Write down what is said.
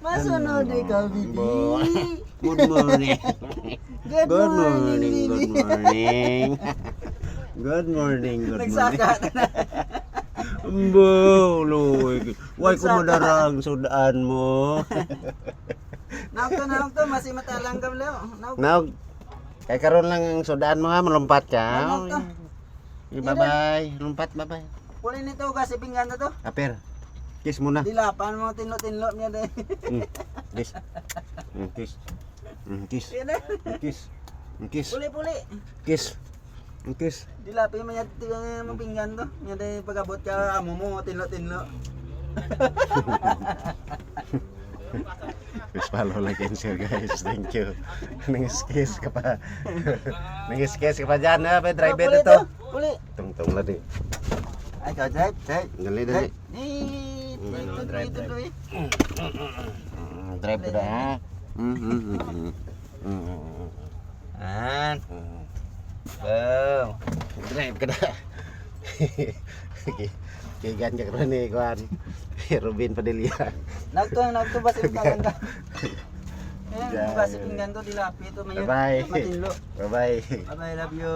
Masunod ikaw, bibi. Good morning. Good morning, Good bibi. morning. Good morning. Good morning. Nagsaka na. Luy. Why ko madara ang sudaan mo? Naog to, masih matalang ka leo. Naog. Naog. Kay karon lang ang sudaan mo ha, malumpat ka. Naog to. Bye-bye. Lumpat, bye-bye. Puli nito kasi pinggan na to. Aper. Kiss muna. Dilapan mo tinlo-tinlo niya deh. Kiss. Kiss. Kiss. Yan na. Kiss. Kiss. Puli. Kiss. Kiss. Dilapi mo yan mo pinggan to. Nya deh pagabot ka amo mo tinlo-tinlo. Please follow, like, and share guys. Thank you. Nangis-kiss ka pa. Nangis-kiss ka pa dyan ha. May driver Puli ito. to, Puli. Tungtong na din. Ay, kau drive. Dali. Drive. Drive ka na ha. An. Wow. Drive ka na. Kigan ka karon ni Kuan. Robin Padilla. Nagto basi pinggan ka. Yeah. Ayan, basi pinggan to dilapi to mayon. Bye-bye. Matinlo. Bye-bye. Bye, love you.